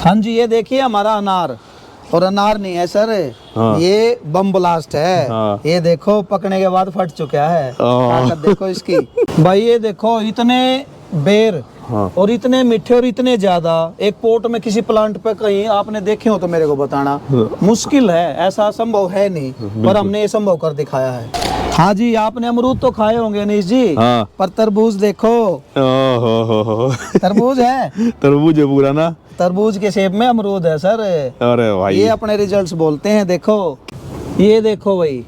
हाँ जी, ये देखिए हमारा अनार, और अनार नहीं है सर, हाँ। ये बम ब्लास्ट है। हाँ। ये देखो पकने के बाद फट चुका है। ताकत देखो इसकी। भाई ये देखो इतने बेर, हाँ। और इतने मीठे और इतने ज्यादा एक पोट में किसी प्लांट पे कहीं आपने देखे हो तो मेरे को बताना। मुश्किल है, ऐसा संभव है नहीं, पर हमने ये संभव कर दिखाया है। हाँ जी, आपने अमरूद तो खाए होंगे अनीश जी। हाँ। पर तरबूज देखो, ओहो तरबूज है। तरबूज है पूरा ना। तरबूज के शेप में अमरूद है सर। अरे भाई, ये अपने रिजल्ट्स बोलते हैं। देखो ये देखो भाई,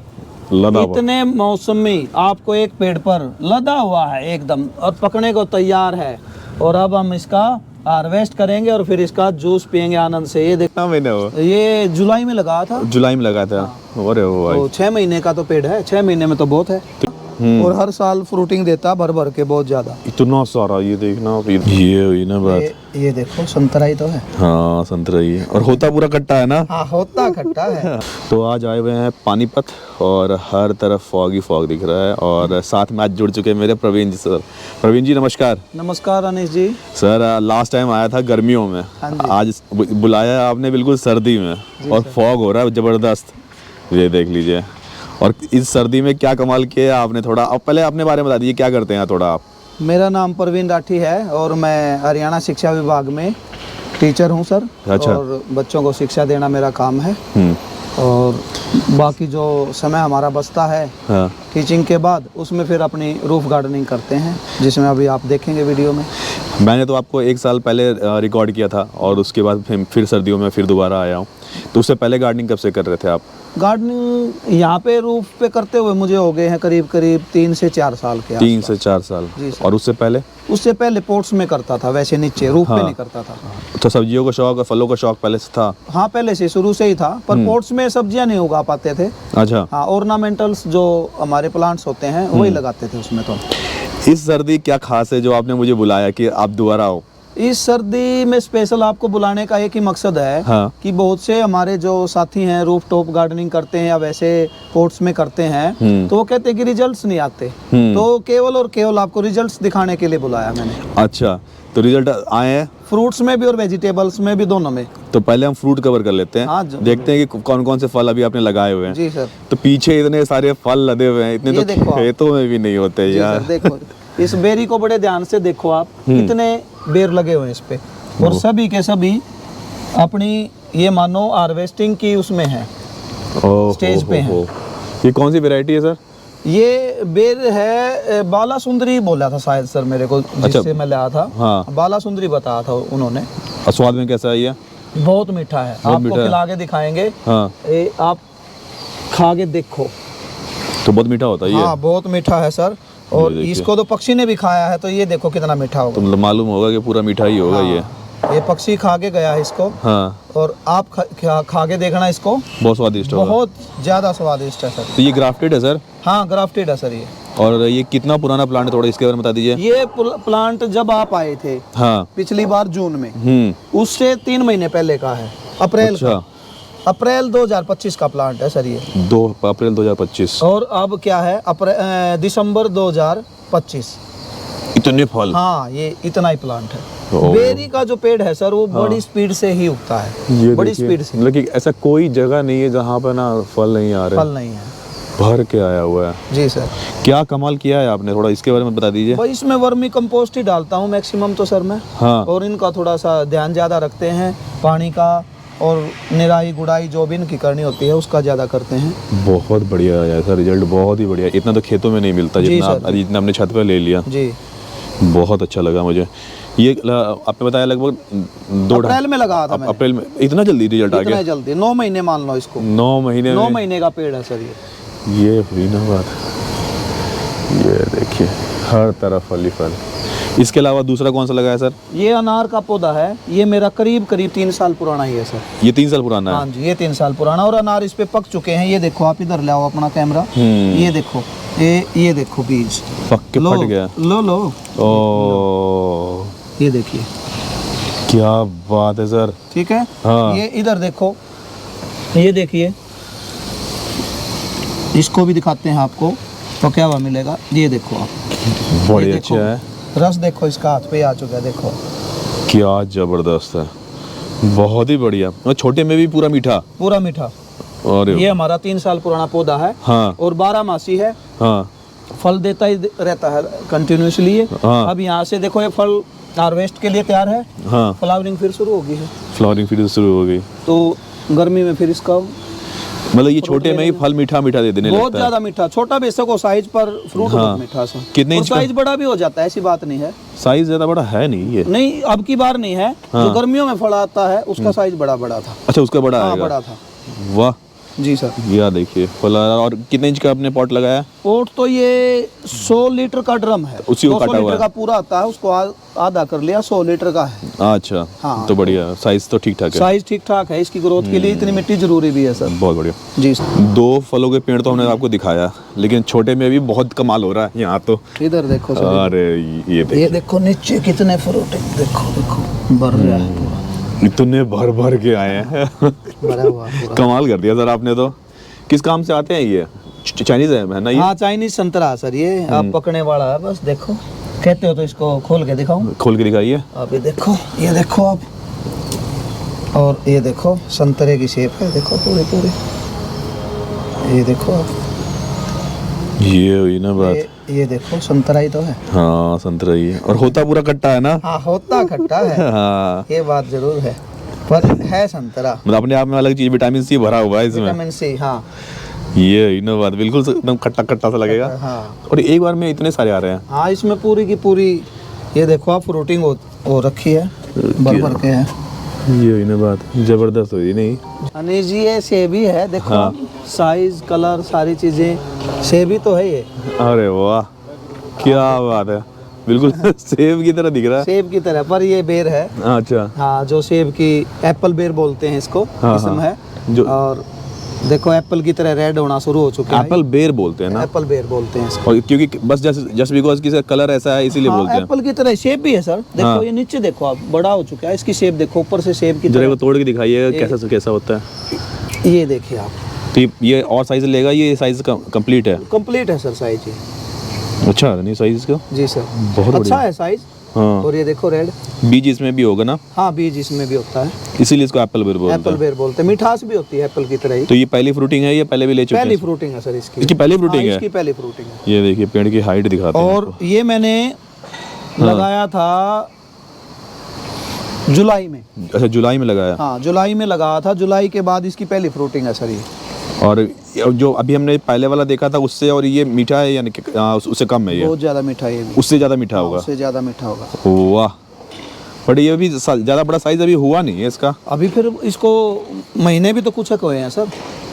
लदा हुआ। इतने मौसमी आपको एक पेड़ पर लदा हुआ है एकदम, और पकने को तैयार है। और अब हम इसका हार्वेस्ट करेंगे और फिर इसका जूस पियेंगे आनंद से। ये कितना महीने हुआ? ये जुलाई में लगा था। जुलाई में लगा था। अरे वो भाई, तो 6 महीने का तो पेड़ है, 6 महीने में तो बहुत है। और हर साल फ्रूटिंग देता भर भर के, बहुत ज्यादा। इतना सारा, ये देखना ये हुई ना बात। ये देखो संतरा ही तो है। हाँ संतरा ही है, और होता पूरा खट्टा है ना। हाँ होता खट्टा है। तो आज आए हुए हैं पानीपत, और हर तरफ फॉग ही फॉग दिख रहा है, और साथ में आज जुड़ चुके हैं मेरे प्रवीण जी सर। प्रवीण जी नमस्कार। नमस्कार अनीश जी। सर लास्ट टाइम आया था गर्मियों में, हाँ जी। आज बुलाया आपने बिल्कुल सर्दी में, और फॉग हो रहा है जबरदस्त। ये देख लीजिए, और इस सर्दी में क्या कमाल किया आपने। थोड़ा अब पहले अपने बारे में बता दीजिए, क्या करते हैं थोड़ा आप। मेरा नाम प्रवीण राठी है, और मैं हरियाणा शिक्षा विभाग में टीचर हूँ सर। अच्छा। और बच्चों को शिक्षा देना मेरा काम है। हम्म। और बाकी जो समय हमारा बचता है हाँ। टीचिंग के बाद, उसमें फिर अपनी रूफ गार्डनिंग करते हैं, जिसमें अभी आप देखेंगे वीडियो में। मैंने तो आपको 1 साल पहले रिकॉर्ड किया था, और उसके बाद फिर सर्दियों में फिर दोबारा आया हूँ। तो उससे पहले गार्डनिंग कब से कर रहे थे आप? गार्डनिंग यहाँ पे रूफ पे करते हुए मुझे हो गए हैं करीब 3 से 4 साल के 3 आसपास। से 4 साल। जी सर। और उससे पहले? उससे पहले पोट्स में करता था, वैसे नीचे रूफ पे हाँ। नहीं करता था। तो सब्जियों का शौक और फलों का शौक पहले से था? हाँ पहले से शुरू से ही था, पर पोट्स में सब्जियां नहीं उगा पाते थे। अच्छा। हाँ, ऑर्नामेंटल्स जो हमारे प्लांट्स होते हैं वही लगाते थे उसमें। तो इस सर्दी क्या खास है जो आपने मुझे बुलाया कि आप दोबारा आओ? इस सर्दी में स्पेशल आपको बुलाने का एक ही मकसद है। हाँ। कि बहुत से हमारे जो साथी हैं रूफ टॉप गार्डनिंग करते हैं या वैसे पोट्स में करते हैं, तो वो कहते हैं कि रिजल्ट्स नहीं आते। तो केवल और केवल आपको रिजल्ट्स दिखाने के लिए बुलाया मैंने। अच्छा, तो रिजल्ट आए हैं? फ्रूट्स में भी और वेजिटेबल्स में भी, दोनों में। तो पहले हम फ्रूट कवर कर लेते हैं। हाँ, देखते हैं कि कौन कौन से फल अभी आपने लगाए हुए हैं। जी सर। तो पीछे इतने सारे फल लदे हुए हैं, इतने ये तो देखो आप। खेतों में भी नहीं होते जी यार। सर, देखो इस बेरी को बड़े ध्यान से देखो आप, कितने बेर लगे हुए हैं इस पे, और सभी के सभी अपनी ये मानो हार्वेस्टिंग की उसमें है, स्टेज पे है। ये कौन सी वैरायटी है सर? ये बेर है बाला सुंदरी बोला था शायद सर मेरे को, जिससे मैं लाया था। हाँ। बाला सुंदरी बताया था उन्होंने। और स्वाद में कैसा है ये? बहुत मीठा है, बहुत आपको मीठा है। खिला के दिखाएंगे। हाँ। आप खा के देखो। तो बहुत मीठा होता है ये? हाँ बहुत मीठा है सर। और ये देखिए। इसको तो पक्षी ने भी खाया है, तो ये देखो कितना मीठा होगा। तो मालूम होगा कि पूरा मीठा ही होगा ये। ये पक्षी खा के गया है इसको। हाँ। और आप खा के देखना इसको, बहुत स्वादिष्ट होगा। बहुत ज्यादा स्वादिष्ट है सर। तो ये ग्राफ्टेड है सर? हाँ ग्राफ्टेड है सर ये। और ये कितना पुराना प्लांट है, थोड़ा इसके बारे में बता दीजिए। ये प्लांट जब आप आए थे हाँ। पिछली बार जून में, उससे 3 महीने पहले का है, अप्रैल अच्छा। का। अप्रैल 2025 का प्लांट है सर ये। 2 अप्रैल 2025। और अब क्या है, दिसंबर 2025। इतने फल? हाँ ये इतना ही प्लांट है। ओह। बेरी का जो पेड़ है सर वो बड़ी स्पीड से ही उगता है, ये बड़ी देखिए, स्पीड से। मतलब कि ऐसा कोई जगह नहीं है जहाँ पर ना फल नहीं आ रहे। फल नहीं है। भर के आया हुआ है। जी सर। क्या कमाल किया है आपने, थोड़ा इसके बारे में बता दीजिए। भाई इसमें वर्मी कंपोस्ट ही डालता हूँ मैक्सिमम तो सर मैं। हाँ। और इनका थोड़ा सा ध्यान ज़्यादा रखते हैं, पानी का और निराई गुड़ाई जो भी इनकी करनी होती है उसका ज़्यादा करते हैं। बहुत बढ़िया है सर, रिजल्ट बहुत ही बढ़िया। इतना तो खेतों में नहीं मिलता जी जितना सर। जितना हमने छत पे ले लिया। जी बहुत अच्छा लगा मुझे। ये आपने बताया लगभग 2 अप्रैल में लगा था मैंने। अप्रैल में? इतना जल्दी रिजल्ट आ इतना गया? जल्दी 9 महीने मान लो इसको। 9 महीने 9 में? महीने का पेड़ है सर ये हुई ना बात। ये देखिए हर तरफ फल ही फल। इसके अलावा दूसरा कौन सा लगाया सर? ये अनार का पौधा है, ये मेरा करीब 3 साल पुराना ही है सर। ये 3 साल पुराना है? हाँ जी ये 3 साल पुराना, और अनार इस पे पक चुके हैं। ये देखो आप इधर लाओ अपना कैमरा। ये देखो, ये देखो बीज पक के लो, फट गया। लो ओ ये देखिए, क्या बात है सर। ठीक है। हाँ। ये इधर देखो, ये देखिए, इसको भी दिखाते हैं आपको तो क्या हुआ मिलेगा। ये देखो आप, बड़ी ये अच्छा देखो, है। रस देखो इसका हाथ पे आ चुका है, देखो क्या जबरदस्त है। बहुत ही बढ़िया। और छोटे में भी पूरा मीठा। पूरा मीठा। और ये हमारा 3 साल पुराना पौधा है। हाँ और 12 मासी है। हाँ फल देता ही रहता है कंटिन्यूसली। हाँ। अब यहाँ से देखो ये फल हार्वेस्ट के लिए तैयार है। हाँ। फ्लावरिंग फिर शुरू होगी है। फ्लावरिंग फिर शुरू हो गई, तो गर्मी में फिर इसका मतलब ये छोटे में ही फल मीठा मीठा दे देने बहुत लगता है। ज्यादा मीठा। छोटा भी सको साइज पर फ्रूट हाँ। बहुत मीठा सा। कितने और इंच का? साइज बड़ा भी हो जाता है, ऐसी बात नहीं है। साइज ज्यादा बड़ा है नहीं ये? नहीं अब की बार नहीं है। हाँ। जो गर्मियों में फल आता है उसका साइज बड़ा बड़ा था। अच्छा उसका बड़ा हाँ आएगा। बड़ा था वाह, जी सर। ये देखिए फल। और कितने इंच का आपने पॉट लगाया? पोट तो ये 100 लीटर का ड्रम है। उसी को 200 काटा हुआ लीटर है। का पूरा आता है, उसको आधा कर लिया, 100 लीटर का है। अच्छा हाँ। तो बढ़िया, साइज तो ठीक ठाक है। साइज ठीक ठाक है। इसकी ग्रोथ के लिए इतनी मिट्टी जरूरी भी है सर। बहुत बढ़िया। जी सर। 2 फलों के पेड़ तो हमने आपको दिखाया, लेकिन छोटे में भी बहुत कमाल हो रहा है यहाँ तो। इधर देखो सर। अरे ये ये देखिए, देखो नीचे कितने फ्रूट है। देखो देखो भर रहा है पूरा। इतने भर भर के आए हैं। भरा हुआ पूरा। कमाल कर दिया सर आपने तो। किस काम से आते हैं ये? चाइनीज है ना ये? हाँ चाइनीज संतरा है सर ये। आप पकने वाला है बस। देखो कहते हो तो इसको खोल के दिखाऊं? खोल के दिखाइए। आप ये देखो आप। और ये देखो संतरे की शेप है। देखो पूरी पूरी। ये देखो आप। ये हुई ना बात। ये देखो संतरा ही तो है। हाँ संतरा ही है। और होता पूरा कट्टा है ना? हाँ होता खट्टा है। हाँ, ये बात जरूर है, पर है संतरा। मतलब अपने आप में अलग चीज, विटामिन सी भरा हुआ है इसमें। Vitamin C. हाँ ये हुई ना बात, बिल्कुल एकदम खट्टा खट्टा सा लगेगा। हाँ। और एक बार में इतने सारे आ रहे हैं। हाँ इसमें पूरी की पूरी ये देखो आप फ्रूटिंग हो रखी है। भर भर के है। ये हुई ना बात, जबरदस्त हुई नहीं? अनिश जी ये सेबी है। देखो हाँ। साइज कलर सारी चीजें सेबी तो है ये। अरे वाह, क्या बात है, बिल्कुल सेब की तरह दिख रहा है। सेब की तरह, पर ये बेर है। अच्छा हाँ जो सेब की एप्पल बेर बोलते हैं इसको। हाँ, किस्म हाँ। है। जो और देखो एप्पल की तरह रेड होना शुरू हो चुका है। एप्पल बेर बोलते हैं ना? एप्पल बेर बोलते हैं इसको। और क्योंकि बस जस्ट बिकॉज की कलर ऐसा है इसीलिए हाँ, बोलते हैं। एप्पल की तरह शेप भी है सर। देखो हाँ। ये नीचे देखो आप, बड़ा हो चुका है। इसकी शेप देखो ऊपर से सेब की जरा वो तरह। तोड़ के दिखाइएगा कैसा कैसा होता है। ये देखिए आप। तो ये और साइज लेगा? ये साइज कंप्लीट है? कंप्लीट है सर साइज ये। अच्छा नहीं साइज का? जी सर बहुत अच्छा बढ़िया। है साइज। हाँ, और ये देखो रेड। बीज इसमें भी होगा ना? हाँ बीज इसमें भी होता है। इसीलिए इसको एप्पल बेर बोलते एप्पल हैं। बेर बोलते हैं। मिठास भी होती है एप्पल की तरह ही। तो ये पहली फ्रूटिंग है, ये पहले भी ले चुके पहली हैं? फ्रूटिंग है सर इसकी। इसकी पहली फ्रूटिंग हाँ, है? इसकी पहली फ्रूटिंग है। ये देखिए पेड़ की हाइट दिखाते हैं। और ये मैंने लगाया था जुलाई में। अच्छा जुलाई में लगाया। हाँ जुलाई में लगाया था। जुलाई के बाद इसकी पहली फ्रूटिंग है सर ये। और जो अभी हमने पहले वाला देखा था उससे और ये मीठा है यानी कि उससे कम है ये? बहुत ज्यादा मीठा है ये भी। उससे ज़्यादा मीठा होगा? उससे ज्यादा मीठा होगा। वाह, बट ये भी ज़्यादा बड़ा साइज अभी हुआ नहीं है इसका। अभी फिर इसको महीने भी तो कुछ हुए हैं सर।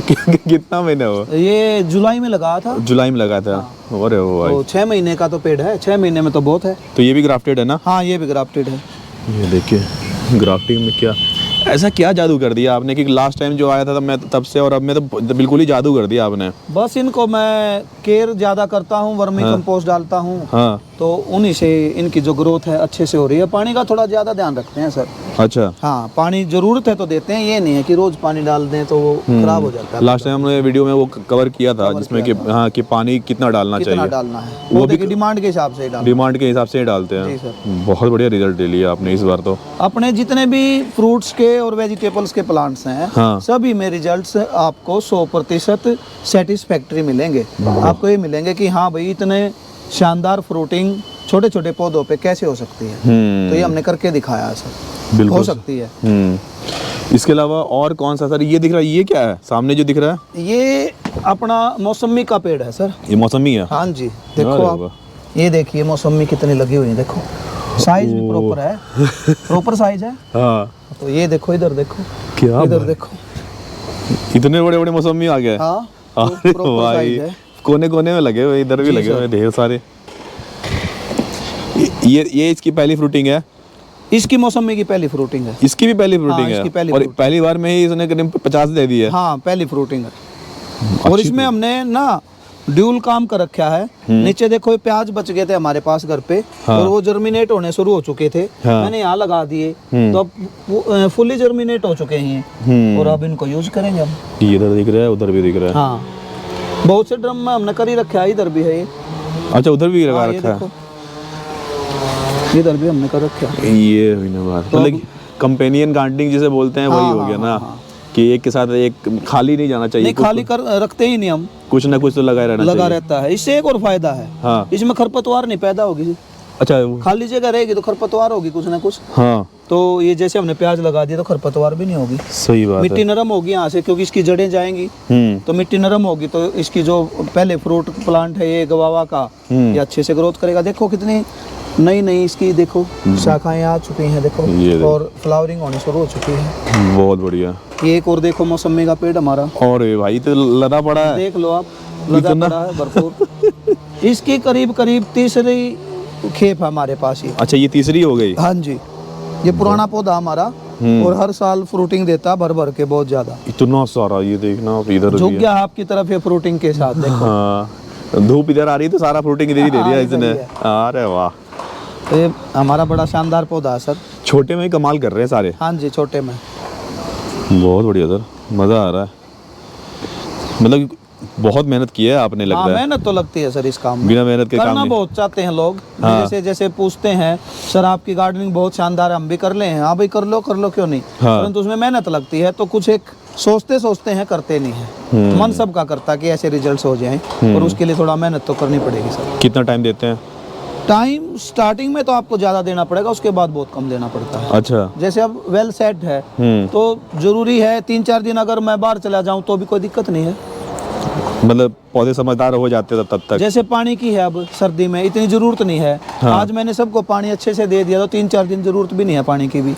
कितना महीना हुआ? ये जुलाई में लगाया था। जुलाई में लगाया था। अरे वाह, तो 6 महीने का तो पेड़ है। 6 महीने में तो बहुत है। तो ये भी ग्राफ्टेड है ना? हाँ ये भी ग्राफ्टेड है। ये देखिए ग्राफ्टिंग में क्या ऐसा क्या जादू कर दिया आपने कि लास्ट टाइम जो आया था तब से और अब में तो बिल्कुल ही जादू कर दिया आपने। बस इनको मैं केयर ज्यादा करता हूँ, वर्मी कंपोस्ट डालता हूँ। हाँ तो उन्हीं से इनकी जो ग्रोथ है अच्छे से हो रही है। पानी का थोड़ा ज्यादा ध्यान रखते हैं सर। अच्छा। हाँ पानी जरूरत है तो देते हैं। ये नहीं है कि रोज पानी डाल दें तो वो खराब हो जाता है। लास्ट टाइम हमने वीडियो में वो कवर किया था जिसमें कि हाँ कि पानी कितना डालना कितना चाहिए, डालना है वो देखिए डिमांड के हिसाब से ही डालना। डिमांड के हिसाब से ही डालते जी हैं। सर। बहुत बढ़िया रिजल्ट ले लिया आपने इस बार तो। अपने जितने भी फ्रूट्स के और वेजिटेबल्स के प्लांट्स हैं हाँ। सभी में रिजल्ट्स आपको 100% सेटिस्फैक्ट्री मिलेंगे। आपको ये मिलेंगे कि हाँ भाई इतने शानदार फ्रूटिंग छोटे छोटे पौधों पे कैसे हो सकती है। तो ये हमने करके दिखाया है सर। बिल्कुल हो सकती है। इसके अलावा और कौन सा सर? ये दिख रहा है, ये क्या है सामने जो दिख रहा है? ये अपना मौसमी का पेड़ है सर। ये मौसमी है? हाँ जी देखो अरे आप। वाह। ये देखिए मौसमी कितनी लगी हुई है। देखो साइज भी प्रॉपर है। प्रॉपर साइज है। हाँ तो ये देखो इधर देखो, क्या इधर बात। देखो। इतने बड़े बड़े मौसमी आ गए। हाँ अरे प्रॉपर भाई, साइज है। कोने कोने में लगे हुए, इधर भी जी लगे सर। हुए ढेर सारे। ये इसकी पहली फ्रूटिंग है? इसकी मौसमी की पहली फ्रूटिंग है। इसकी भी पहली फ्रूटिंग इसकी है? पहली और फ्रूटिंग। पहली बार में ही इसने करीब 50 दे दी है। हाँ पहली फ्रूटिंग है। और इसमें हमने ना ड्यूल काम कर रखा है। नीचे देखो ये प्याज बच गए थे हमारे पास घर पे। हाँ। और वो जर्मिनेट होने शुरू हो चुके थे। हाँ। मैंने यहाँ लगा दिए तो अब फुली जर्मिनेट हो चुके हैं। और अब इनको यूज करेंगे हम। ये इधर दिख रहा है, उधर भी दिख रहा है। हाँ बहुत से ड्रम में हमने कर ही रखा है। इधर भी है ये। अच्छा उधर भी लगा हाँ, ये रखा देखो इधर भी हमने कर रखा है। है। ये हुई ना बात। तो मतलब कंपेनियन गार्डनिंग जिसे बोलते हैं वही हाँ, हो गया हाँ, ना, हाँ। कि एक के साथ एक खाली नहीं जाना चाहिए, नहीं खाली कर रखते ही नहीं हम, कुछ ना कुछ तो लगाए रहना लगा चाहिए। रहता है। इससे एक और फायदा है, हाँ इसमें खरपतवार नहीं पैदा होगी। अच्छा खाली जगह रहेगी तो खरपतवार होगी कुछ ना कुछ। हाँ तो ये जैसे हमने प्याज लगा दिया तो खरपतवार भी नहीं होगी। सही बात मिट्टी है। नरम होगी यहाँ से, क्योंकि इसकी जड़ें जाएंगी हम्म तो मिट्टी नरम होगी, तो इसकी जो पहले फ्रूट प्लांट है ये गवावा का, ये अच्छे से ग्रोथ करेगा। देखो कितनी नई नई इसकी देखो शाखाएं आ चुकी हैं, देखो ये देखो। और फ्लावरिंग होनी शुरू हो चुकी है। बहुत बढ़िया। ये एक और देखो मौसमी का पेड़ हमारा, और ये भाई तो लदा पड़ा है। देख लो आप, लदा इतना? पड़ा है भरपूर। इसकी करीब करीब तीसरी खेप है हमारे पास ये। अच्छा ये तीसरी हो गई। हाँ जी, ये पुराना पौधा हमारा और हर साल फ्रूटिंग देता भर भर के बहुत ज्यादा। इतना सारा, ये देखना आप इधर झुक भी है। गया आपकी तरफ ये फ्रूटिंग के साथ, देखो। हाँ धूप इधर आ रही है तो सारा फ्रूटिंग इधर ही दे दिया हाँ, इसने। इधर ही अरे वाह, तो ये हमारा बड़ा शानदार पौधा है सर। छोटे में ही कमाल कर रहे हैं सारे। हाँ जी, छोटे में। बहुत बढ़िया सर, मजा आ रहा है। मतलब बहुत मेहनत की है आपने हाँ, लगता है। मेहनत तो लगती है सर इस काम में। बिना मेहनत के काम करना नहीं। बहुत चाहते हैं लोग, हाँ। जैसे जैसे पूछते हैं सर आपकी गार्डनिंग बहुत शानदार है, हम भी कर ले हैं। हाँ भाई कर लो क्यों नहीं, हाँ। परंतु उसमें मेहनत लगती है, तो कुछ एक सोचते हैं करते नहीं है। मन सबका करता है कि ऐसे रिजल्ट्स हो जाएं, और उसके लिए थोड़ा मेहनत तो करनी पड़ेगी सर। कितना टाइम देते हैं? टाइम स्टार्टिंग में तो आपको ज़्यादा देना पड़ेगा, उसके बाद बहुत कम देना पड़ता है। अच्छा जैसे अब वेल सेट है तो जरूरी है 3-4 दिन अगर मैं बाहर चला जाऊं तो भी कोई दिक्कत नहीं है। मतलब पौधे समझदार हो जाते हैं तब तक। जैसे पानी की है, अब सर्दी में इतनी जरूरत नहीं है। हाँ। आज मैंने सबको पानी अच्छे से दे दिया तो 3-4 दिन जरूरत भी नहीं है पानी की भी।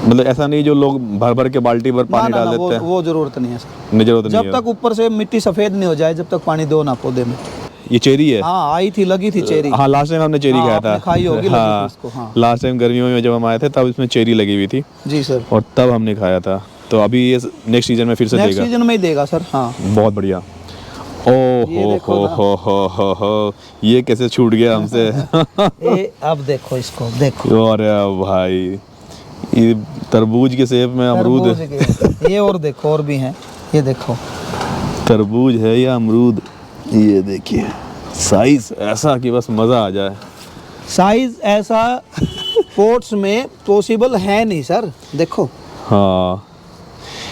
मतलब ऐसा नहीं जो लोग भर भर के बाल्टी भर ना पानी ना डाल ना, देते हैं। वो जरूरत नहीं है सर। नहीं जरूरत नहीं जब तक ऊपर से मिट्टी सफेद नहीं हो जाए जब तक पानी दो ना पौधे में। है। ये चेरी है। हाँ आई थी, लगी थी चेरी। हाँ लास्ट टाइम हमने चेरी हाँ, खाया आपने था। खाई होगी, लगी थी हाँ इसको, हाँ। लास्ट टाइम गर्मियों में जब हम आए थे तब इसमें चेरी लगी हुई थी जी सर, और तब हमने खाया था। तो अभी ये नेक्स्ट सीजन में फिर से नेक्स्ट देगा। सीजन में ही देगा सर। हाँ बहुत बढ़िया। ओ ये देखो ना। हो ये कैसे छूट गया हमसे। ये अब देखो इसको, देखो और भाई ये तरबूज के सेब में अमरूद तरबूज के। ये और देखो और भी हैं, ये देखो तरबूज है या अमरूद, ये देखिए साइज ऐसा कि बस मजा आ जाए। साइज ऐसा पोट्स में पॉसिबल है नहीं सर, देखो। हाँ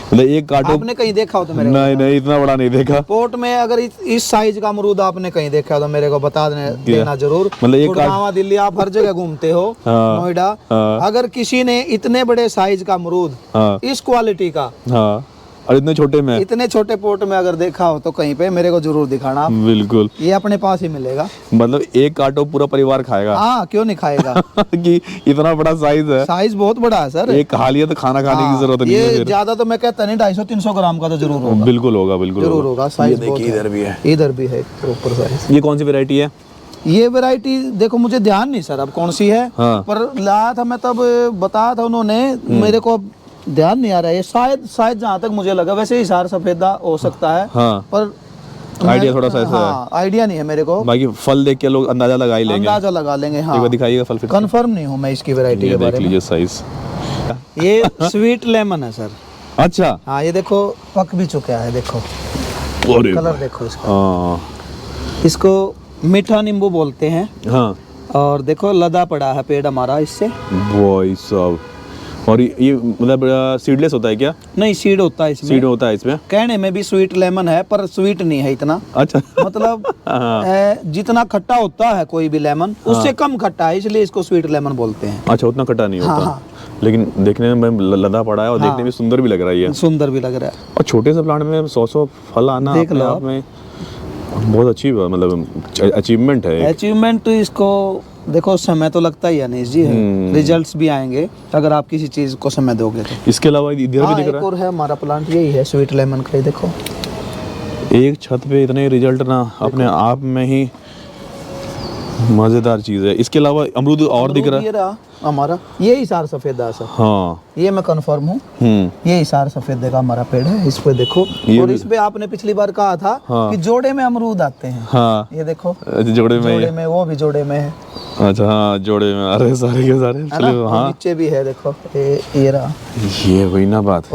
मतलब एक काटो। आपने कहीं देखा हो तो मेरे को नहीं नहीं इतना बड़ा नहीं देखा। पोट में अगर इस साइज का अमरूद आपने कहीं देखा हो तो मेरे को बता देना जरूर। मतलब एक गुड़गांव दिल्ली आप हर जगह घूमते हो, हाँ, नोएडा, हाँ। अगर किसी ने इतने बड़े साइज का अमरूद हाँ इस क्वालिटी का हाँ और इतने छोटे में। इतने छोटे पोट में अगर देखा हो तो कहीं पे मेरे को जरूर दिखाना आप। बिल्कुल, ये अपने पास ही मिलेगा। मतलब एक काटो पूरा परिवार खाएगा। हाँ क्यों नहीं खाएगा। कि इतना बड़ा साइज है। साइज बहुत बड़ा है सर। एक खा लिया तो खाना खाने की जरूरत नहीं है ये फिर। ज्यादा तो मैं कहता नहीं, 250-300 ग्राम का तो जरूर होगा। बिल्कुल होगा, बिल्कुल जरूर होगा। साइज बहुत है। इधर भी है। इधर भी है प्रॉपर साइज। ये कौन सी वैरायटी है? ये वैरायटी देखो मुझे ध्यान नहीं सर अब कौन सी है, हाँ। पर लाया था मैं तब बताया था उन्होंने, मेरे को अब ध्यान नहीं आ रहा है। ये शायद जहाँ तक मुझे लगा, वैसे हिसार सफेदा हो सकता है, हाँ पर आइडिया थोड़ा सा ऐसा हाँ, आइडिया नहीं है मेरे को। बाकी फल देख के लोग अंदाजा लगा ही लेंगे। अंदाजा लगा लेंगे। एक हाँ बार दिखाइएगा फल फिर। कंफर्म नहीं हूँ मैं इसकी वैरायटी ये के देख बारे में। लीजिए साइज। ये स्वीट लेमन है सर। अच्छा हाँ ये देखो पक भी चुका है, देखो अरे कलर देखो इसका। हाँ इसको मीठा नींबू बोलते हैं। हाँ और देखो लदा पड़ा है पेड़ हमारा इससे। वही सब। और ये मतलब सीडलेस होता है क्या? नहीं सीड होता है इसमें। सीड होता है इसमें। कहने में भी स्वीट लेमन है पर स्वीट नहीं है इतना। अच्छा मतलब हाँ। जितना खट्टा होता है कोई भी लेमन उससे कम खट्टा है, इसलिए इसको स्वीट लेमन बोलते हैं। अच्छा उतना खट्टा नहीं होता। हाँ। लेकिन देखने में लदा पड़ा है और हाँ। देखने में सुंदर भी लग रहा है ये। सुंदर भी लग रहा है। और छोटे से प्लांट में 100 फल आना देख अपने लो आप आप। में बहुत अच्छी मतलब अचीवमेंट है। अचीवमेंट तो इसको देखो समय तो लगता ही है अनीश जी, है रिजल्ट्स भी आएंगे अगर आप किसी चीज को समय दोगे तो। इसके अलावा इधर भी हाँ दिख एक रहा और है हमारा प्लांट, यही है स्वीट लेमन का। ये देखो है एक छत पे इतने रिजल्ट ना अपने आप में ही मजेदार चीज है। इसके अलावा अमरूद और दिख रहा है। ये रहा हमारा, ये हिसार सफेदा सर। हाँ ये मैं कंफर्म हूँ, ये हिसार सफेद का हमारा पेड़ है। इस पे देखो, ये और भी- इस पे आपने पिछली बार कहा था हाँ। कि जोड़े में अमरूद आते हैं। हाँ ये देखो जोड़े में जोड़े में, वो भी जोड़े में है। अच्छा हाँ जोड़े में। अरे सारे के सारे है ना? चलिए और हाँ नीचे भी है देखो, ये रहा। ये वही ना बात।